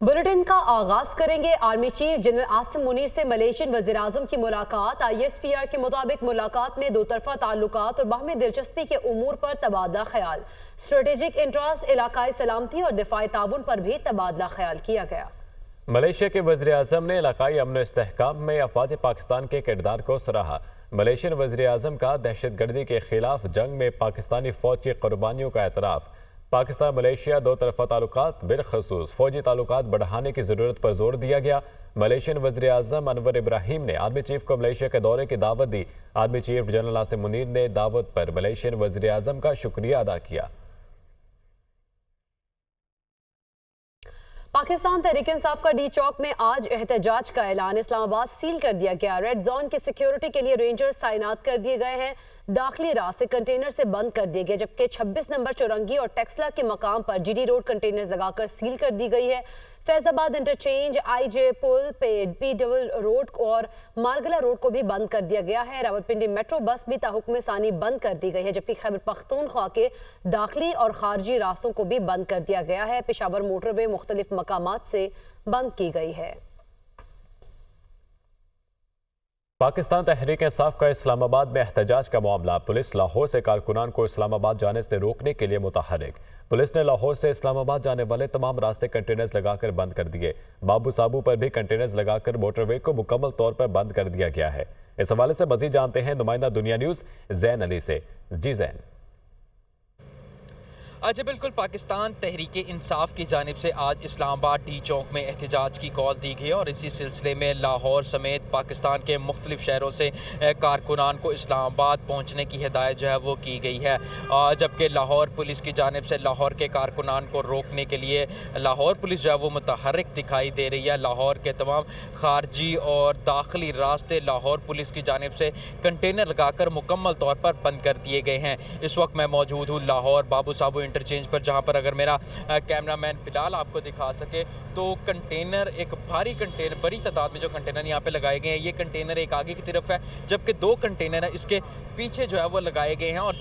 Bulletin का आगाज करेंगे। Army chief general Asim Munir से मलेशियन वज़ीर आज़म की मुलाकात। ISPR के मुताबिक मुलाकात में दो तरफा ताल्लुकात और बाहमी दिलचस्पी के उमूर पर तबादला ख्याल, स्ट्रेटेजिक इंटरेस्ट, इलाकाई सलामती और दिफाई ताउन पर भी तबादला ख्याल किया गया। मलेशिया के वज़ीर आज़म ने इलाकाई अमन इस्तेहकाम में अफवाज पाकिस्तान के किरदार को सराहा। मलेशियन वज़ीर आज़म का दहशतगर्दी के खिलाफ जंग में पाकिस्तानी फौज की कुर्बानियों का एतराफ़। पाकिस्तान मलेशिया दो तरफा ताल्लुकात बिलखसूस फौजी ताल्लुकात बढ़ाने की ज़रूरत पर जोर दिया गया। मलेशियन वज़ीर आज़म अनवर इब्राहिम ने आर्मी चीफ को मलेशिया के दौरे की दावत दी। Army chief general Asim Munir ने दावत पर मलेशियन वज़ीर आज़म का शुक्रिया अदा किया। पाकिस्तान तहरीक इंसाफ का डी चौक में आज एहतजाज का ऐलान। इस्लामाबाद सील कर दिया गया। रेड जोन की सिक्योरिटी के लिए रेंजर्स तैनात कर दिए गए हैं। दाखिली रास्ते कंटेनर से बंद कर दिए गए, जबकि 26 नंबर चौरंगी और टेक्सला के मकाम पर GD रोड कंटेनर्स लगाकर सील कर दी गई है। फैजाबाद इंटरचेंज, IJ पुल पे P रोड और मारगला रोड को भी बंद कर दिया गया है। रावलपिंडी मेट्रो बस भी ताहुक्म सानी बंद कर दी गई है, जबकि खैबर पख्तूनख्वा के दाखिली और खारजी रास्तों को भी बंद कर दिया गया है। पेशावर मोटरवे मुख्तलिफ मकामात से बंद की गई है। पाकिस्तान तहरीक इंसाफ का इस्लामाबाद में एहतजाज का मामला। पुलिस लाहौर से कारकुनान को इस्लामाबाद जाने से रोकने के लिए मुतहर्रिक। पुलिस ने लाहौर से इस्लामाबाद जाने वाले तमाम रास्ते कंटेनर्स लगाकर बंद कर दिए। बाबू साबू पर भी कंटेनर्स लगाकर मोटरवे को मुकम्मल तौर पर बंद कर दिया गया है। इस हवाले से मजीद जानते हैं नुमाइंदा दुनिया न्यूज़ जैन अली से। जी जैन। अच्छा, बिल्कुल। पाकिस्तान तहरीक इंसाफ की जानिब से आज इस्लामाबाद डी चौक में एहतजाज की कॉल दी गई और इसी सिलसिले में लाहौर समेत पाकिस्तान के मुख्तलिफ शहरों से कारकुनान को इस्लामाबाद पहुँचने की हिदायत जो है वो की गई है। जबकि लाहौर पुलिस की जानिब से लाहौर के कारकुनान को रोकने के लिए लाहौर पुलिस जो है वो मुतहर्रिक दिखाई दे रही है। लाहौर के तमाम खारजी और दाखिली रास्ते लाहौर पुलिस की जानिब से कंटेनर लगाकर मुकम्मल तौर पर बंद कर दिए गए हैं। इस वक्त मैं मौजूद हूँ लाहौर बाबू साबू इंटरचेंज पर, जहां पर अगर मेरा कैमरामैन बिलाल आपको दिखा सके तो कंटेनर, एक भारी कंटेनर, बड़ी तादाद में जो कंटेनर यहां पे लगाए गए हैं, ये कंटेनर एक आगे की तरफ है, जबकि दो कंटेनर है इसके पीछे जो है वो लगाए गए हैं और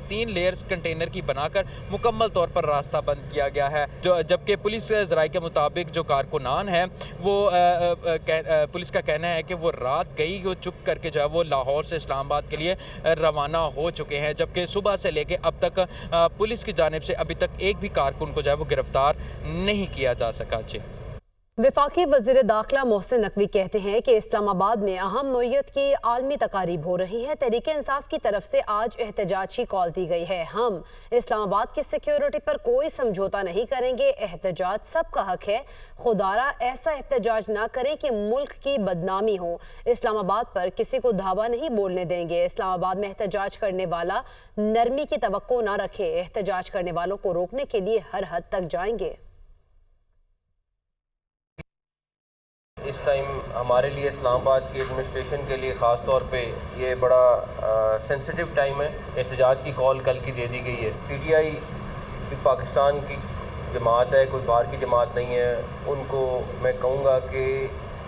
तीन लेयर्स कंटेनर की बनाकर मुकम्मल तौर पर रास्ता बंद किया गया है। जबकि पुलिस ज़राए के मुताबिक जो कारकुनान है वो पुलिस का कहना है कि वो रात गई वो चुप करके जो है वो लाहौर से इस्लामाबाद के लिए रवाना हो चुके हैं, जबकि सुबह से लेके अब तक पुलिस की जानिब से अभी तक एक भी कारकुन को जो है वो गिरफ्तार नहीं किया जा सका। वफाकी वज़ीर दाखिला मोहसिन नकवी कहते हैं कि इस्लामाबाद में अहम नौइयत की आलमी तकारीब हो रही है। तहरीक इंसाफ की तरफ से आज एहतजाज की कॉल दी गई है। हम इस्लामाबाद की सिक्योरिटी पर कोई समझौता नहीं करेंगे। एहतजाज सबका हक है। खुदारा ऐसा एहतजाज ना करें कि मुल्क की बदनामी हो। इस्लामाबाद पर किसी को धावा नहीं बोलने देंगे। इस्लामाबाद में एहतजाज करने वाला नरमी की तवक्को ना रखे। एहतजाज करने वालों को रोकने के लिए हर हद तक जाएंगे। इस टाइम हमारे लिए इस्लामाबाद की एडमिनिस्ट्रेशन के लिए ख़ास तौर पे ये बड़ा सेंसिटिव टाइम है। एहतजाज की कॉल कल की दे दी गई है। PTI भी पाकिस्तान की जमात है, कोई बाहर की जमात नहीं है। उनको मैं कहूँगा कि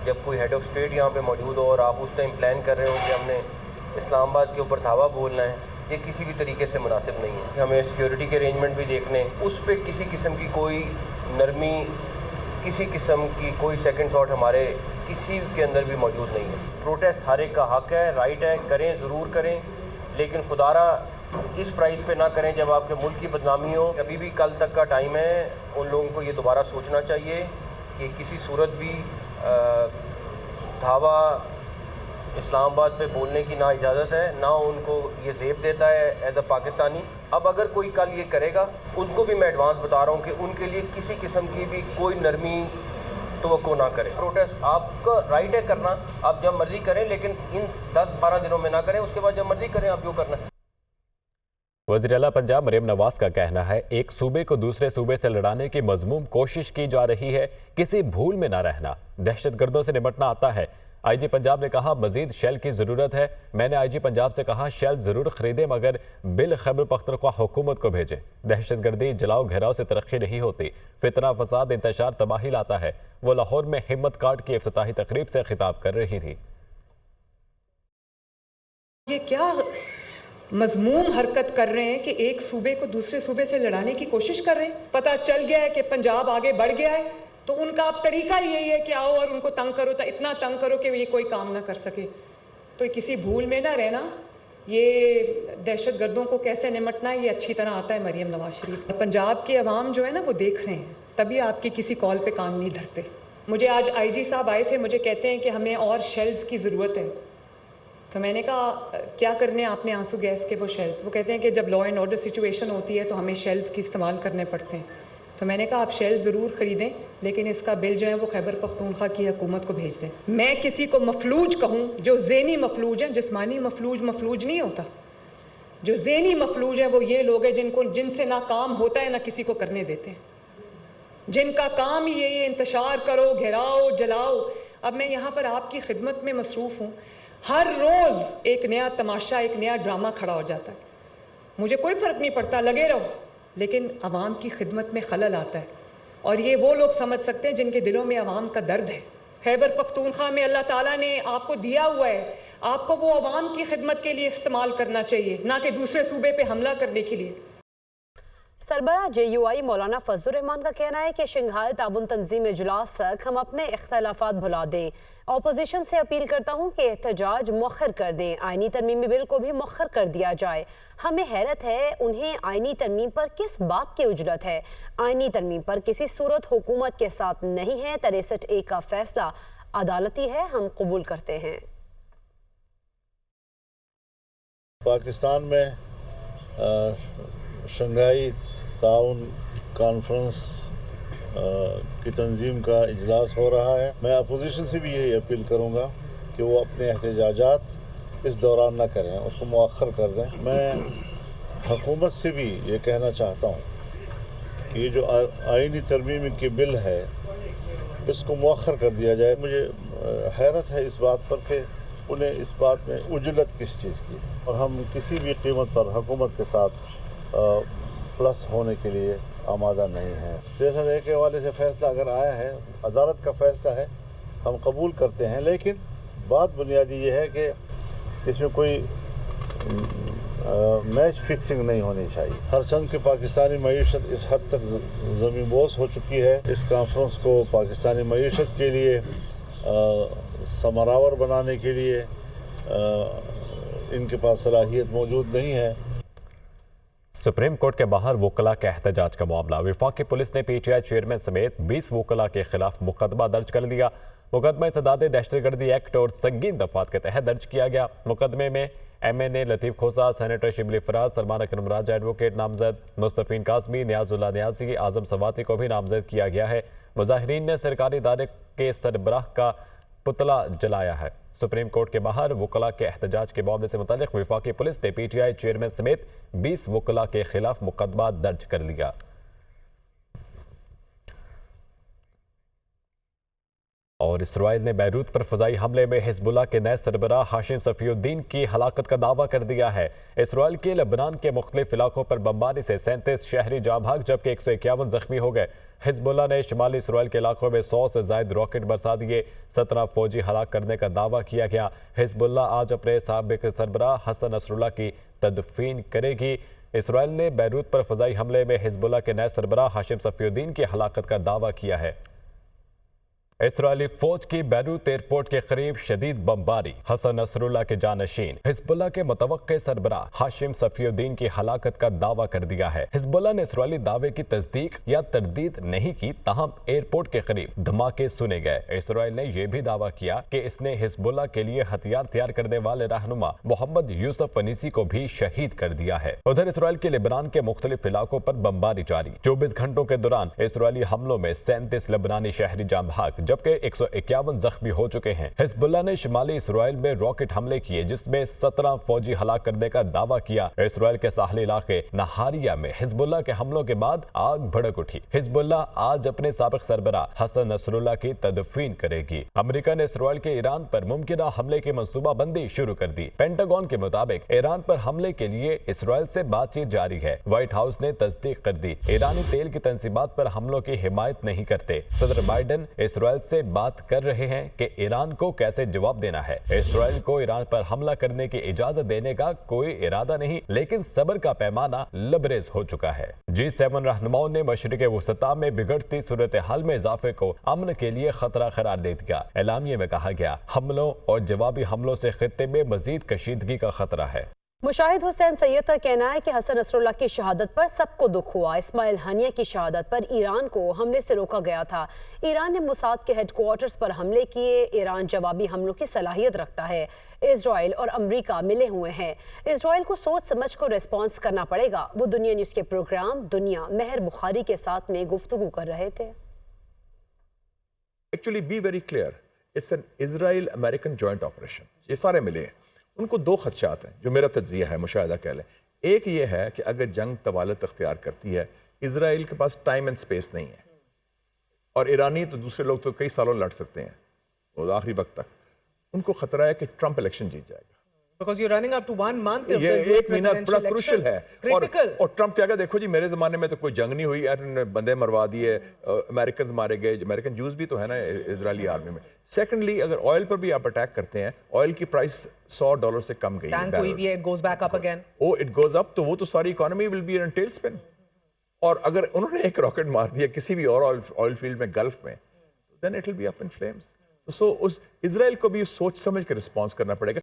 जब कोई हेड ऑफ स्टेट यहाँ पे मौजूद हो और आप उस टाइम प्लान कर रहे हो कि हमने इस्लामाबाद के ऊपर धावा बोलना है, ये किसी भी तरीके से मुनासिब नहीं है। हमें सिक्योरिटी के अरेंजमेंट भी देखने, उस पर किसी किस्म की कोई नरमी, किसी किस्म की कोई सेकंड थॉट हमारे किसी के अंदर भी मौजूद नहीं है। प्रोटेस्ट हर एक का हक है, राइट है, करें, ज़रूर करें, लेकिन खुदारा इस प्राइस पे ना करें जब आपके मुल्क की बदनामी हो। अभी भी कल तक का टाइम है। उन लोगों को ये दोबारा सोचना चाहिए कि किसी सूरत भी धावा इस्लामाबाद पे बोलने की ना इजाज़त है, ना उनको ये ज़ेब देता है एज अ पाकिस्तानी। अब अगर कोई कल ये करेगा, उनको भी मैं एडवांस बता रहा हूँ कि उनके लिए किसी किस्म की भी कोई नरमी तवक्को ना करें। प्रोटेस्ट आपका राइट है करना, आप जब मर्जी करें, लेकिन इन 10-12 दिनों में ना करें। उसके बाद जब मर्जी करें आप जो करना है। वज़ीर आला पंजाब मरियम नवाज का कहना है, एक सूबे को दूसरे सूबे से लड़ाने की मज़मूम कोशिश की जा रही है, किसी भूल में ना रहना। दहशतगर्दों से निपटना आता है। IG पंजाब ने कहा, मजीद शेल की ज़रूरत है। मैंने IG पंजाब से कहा, शेल ज़रूर ख़रीदे मगर बिल खैबर पख्तूनख्वा हुकूमत को भेजें। दहशतगर्दी जलाओ घेराव से तरक्की नहीं होती। फितना फसाद इंतशार तबाही लाता है। वो लाहौर में हिम्मत कार्ड की इफ्तिताही तकरीब से खिताब कर रही थी। ये क्या मजमूम हरकत कर रहे हैं कि एक सूबे को दूसरे सूबे से लड़ाने की कोशिश कर रहे हैं। पता चल गया है कि पंजाब आगे बढ़ गया है, तो उनका अब तरीका यही है कि आओ और उनको तंग करो, तो इतना तंग करो कि ये कोई काम ना कर सके। तो किसी भूल में ना रहना, ये दहशत गर्दों को कैसे निमटना है ये अच्छी तरह आता है मरीम नवाज शरीफ। पंजाब के अवाम जो है ना वो देख रहे हैं, तभी आपकी किसी कॉल पे कान नहीं धरते। मुझे आज आईजी साहब आए थे, मुझे कहते हैं कि हमें और शेल्स की ज़रूरत है। तो मैंने कहा क्या करने आपने आंसू गैस के वो शेल्स? वो कहते हैं कि जब लॉ एंड ऑर्डर सिचुएशन होती है तो हमें शेल्स की इस्तेमाल करने पड़ते हैं। तो मैंने कहा आप शेल्स ज़रूर ख़रीदें, लेकिन इसका बिल जो है वो खैबर पख्तूनख्वा की हुकूमत को भेज दें। मैं किसी को मफलूज कहूँ, जो ज़हनी मफलूज हैं, जिस्मानी मफलूज नहीं होता। जो ज़हनी मफलूज है वो ये लोग हैं जिनसे ना काम होता है ना किसी को करने देते हैं, जिनका काम ही यही है इंतशार करो, घेराओ, जलाओ। अब मैं यहाँ पर आपकी खिदमत में मसरूफ़ हूँ, हर रोज़ एक नया तमाशा, एक नया ड्रामा खड़ा हो जाता है। मुझे कोई फ़र्क नहीं पड़ता, लगे रहो, लेकिन अवाम की खिदमत में खलल आता है। और ये वो लोग समझ सकते हैं जिनके दिलों में अवाम का दर्द है। खैबर पख्तूनख्वा में अल्लाह ताला ने आपको दिया हुआ है, आपको वो अवाम की खिदमत के लिए इस्तेमाल करना चाहिए, ना कि दूसरे सूबे पे हमला करने के लिए। सरबराह JUI मौलाना फजलुर रहमान का कहना है कि शंघाई ताउन तंजीम इजलास तक हम अपने इख्तलाफात भुला दें। अपोजिशन से अपील करता हूँ कि एहतजाज मौखर कर दें, आइनी तरमीमी बिल को भी मौखर कर दिया जाए। हमें हैरत है उन्हें आइनी तरमीम पर किस बात की उजलत है। आइनी तरमीम पर किसी सूरत हुकूमत के साथ नहीं है। 63A का फैसला अदालती है, हम कबूल करते हैं। पाकिस्तान में शंघाई ताउन कॉन्फ्रेंस की तंजीम का इजलास हो रहा है। मैं अपोजिशन से भी यही अपील करूँगा कि वो अपने एहतजाजात इस दौरान न करें, उसको मुअख्खर कर दें। मैं हुकूमत से भी ये कहना चाहता हूँ कि ये जो आइनी तरमीम की बिल है इसको मुअख्खर कर दिया जाए। मुझे हैरत है इस बात पर कि उन्हें इस बात में उजलत किस चीज़ की, और हम किसी भी कीमत पर हुकूमत के साथ प्लस होने के लिए आमादा नहीं है। जैसा एक हवाले से फ़ैसला अगर आया है, अदालत का फ़ैसला है, हम कबूल करते हैं, लेकिन बात बुनियादी ये है कि इसमें कोई मैच फिक्सिंग नहीं होनी चाहिए। हर चंद की पाकिस्तानी मईशत इस हद तक ज़मींबोस हो चुकी है, इस कॉन्फ्रेंस को पाकिस्तानी मईशत के लिए समरावर बनाने के लिए इनके पास सलाहियत मौजूद नहीं है। सुप्रीम कोर्ट के बाहर वकला के एहतजाज का मामला। वफाकी पुलिस ने PTI चेयरमैन समेत 20 वकला के खिलाफ मुकदमा दर्ज कर लिया। मुकदमा इत्तेदाद दहशतगर्दी एक्ट और संगीन दफात के तहत दर्ज किया गया। मुकदमे में MNA लतीफ़ खोसा, सेनेटर शिबली फराज, सलमान अकरम राजा एडवोकेट नामजद, मुस्तफ़ीन काज़मी, नियाजुल्लाह नियाज़ी, आज़म सवाती को भी नामजद किया गया है। मुज़ाहिरीन ने सरकारी इदारे के सरबराह का पुतला जलाया है। सुप्रीम कोर्ट के बाहर वकला के एहतजाज के मामले से मुताल्लिक वफाकी पुलिस ने PTI चेयरमैन समेत 20 वकला के खिलाफ मुकदमा दर्ज कर लिया। और इसराइल ने बैरूत पर फ़ज़ाई हमले में हिज़्बुल्लाह के नए सरबराह हाशिम सफ़ीउद्दीन की हलाकत का दावा कर दिया है। इसराइल के लबनान के मुख्तलिफ इलाकों पर बमबारी से 37 शहरी जाँ भाग, जबकि 151 जख्मी हो गए। हिज़्बुल्लाह ने शिमाली इसराइल के इलाकों में 100 से ज़ायद रॉकेट बरसा दिए। 17 फौजी हलाक करने का दावा किया गया। हिज़्बुल्लाह आज अपने साबिक़ सरबराह हसन नसरुल्लाह की तदफीन करेगी। इसराइल ने बैरूत पर फ़ज़ाई हमले में हिज़्बुल्लाह के नए सरबराह हाशिम सफ़ीउद्दीन की हलाकत का दावा किया है। इसराइली फौज की बैरूत एयरपोर्ट के करीब शदीद बमबारी, हसन नसरुल्लाह के जानशीन हिज़्बुल्लाह के मुतवक्के सरबराह हाशिम सफ़ीउद्दीन की हलाकत का दावा कर दिया है। हिज़्बुल्लाह ने इसराइली दावे की तस्दीक या तरदीद नहीं की, ताहम एयरपोर्ट के करीब धमाके सुने गए। इसराइल ने यह भी दावा किया कि इसने हिज़्बुल्लाह के लिए हथियार तैयार करने वाले रहनुमा मोहम्मद यूसुफ अनीसी को भी शहीद कर दिया है। उधर इसराइल के लेबनान के मुख्तलिफ इलाकों पर बमबारी जारी। 24 घंटों के दौरान इसराइली हमलों में 37 लेबनानी शहरी जाँ भाग, जबकि 151 जख्मी हो चुके हैं। हिज़्बुल्लाह ने शिमाली इसराइल में रॉकेट हमले किए, जिसमें 17 फौजी हलाक करने का दावा किया। इसराइल के साहली इलाके नहारिया में हिज़्बुल्लाह के हमलों के बाद आग भड़क उठी। हिज़्बुल्लाह आज अपने साबिक़ सरबराह हसन नसरुल्लाह की तदफीन करेगी। अमेरिका ने इसराइल के ईरान पर मुमकिना हमले की मंसूबाबंदी शुरू कर दी। पेंटागन के मुताबिक ईरान पर हमले के लिए इसराइल से बातचीत जारी है। व्हाइट हाउस ने तस्दीक कर दी, ईरानी तेल की तंसीबात पर हमलों की हिमायत नहीं करते। सदर बाइडेन इसराइल इसराइल से बात कर रहे हैं कि ईरान को कैसे जवाब देना है। इसराइल को ईरान पर हमला करने की इजाजत देने का कोई इरादा नहीं, लेकिन सब्र का पैमाना लबरेज हो चुका है। G7 रहनुमाओं ने मशरिक़ वसता में बिगड़ती सूरत हाल में इजाफे को अमन के लिए खतरा करार दे दिया। एलामिये में कहा गया, हमलों और जवाबी हमलों से खित्ते में मजीद कशीदगी का खतरा है। मुशाहिद हुसैन सैयद का कहना है कि हसन नसरुल्लाह की शहादत पर सबको दुख हुआ। इस्माइल हानिया की शहादत पर ईरान को हमले से रोका गया था। ईरान ने मोसाद के हेडक्वार्टर्स पर हमले किए। ईरान जवाबी हमलों की सलाहियत रखता है। इजराइल और अमेरिका मिले हुए हैं। इजराइल को सोच समझ कर रिस्पॉन्स करना पड़ेगा। वो दुनिया न्यूज़ के प्रोग्राम दुनिया मेहर बुखारी के साथ में गुफ्तगू कर रहे थे। Actually, be very clear. It's an Israel-American joint operation. ये सारे मिले हैं। उनको दो खदशात हैं जो मेरा तज्जिया है, मुशाहिदा कह लें। एक ये है कि अगर जंग तवालत अख्तियार करती है, इजराइल के पास टाइम एंड स्पेस नहीं है, और ईरानी तो दूसरे लोग तो कई सालों लड़ सकते हैं वो आखिरी वक्त तक। उनको खतरा है कि ट्रंप इलेक्शन जीत जाएगा। Because you're running up to 1 month of ये the US एक महीना बड़ा presidential क्रूशल है। Critical. और ट्रंप क्या कहता, देखो जी मेरे ज़माने में तो कोई जंग नहीं हुई, यार बंदे मरवा दिए, अमेरिकन मारे गए, अमेरिकन जूस भी तो है ना इजरायली आर्मी में। सेकेंडली, अगर ऑयल पर भी आप अटैक करते हैं, ऑयल की प्राइस $100 से कम गई Tank हुई भी है, it goes back up again. It goes up, तो वो तो सारी economy will be in tailspin. और अगर उन्होंने एक रॉकेट मार दिया किसी भी और ऑयल फील्ड में, गल्फ में, then it will be up in flames. So उस इजराइल को भी सोच समझ के रिस्पॉन्स करना पड़ेगा।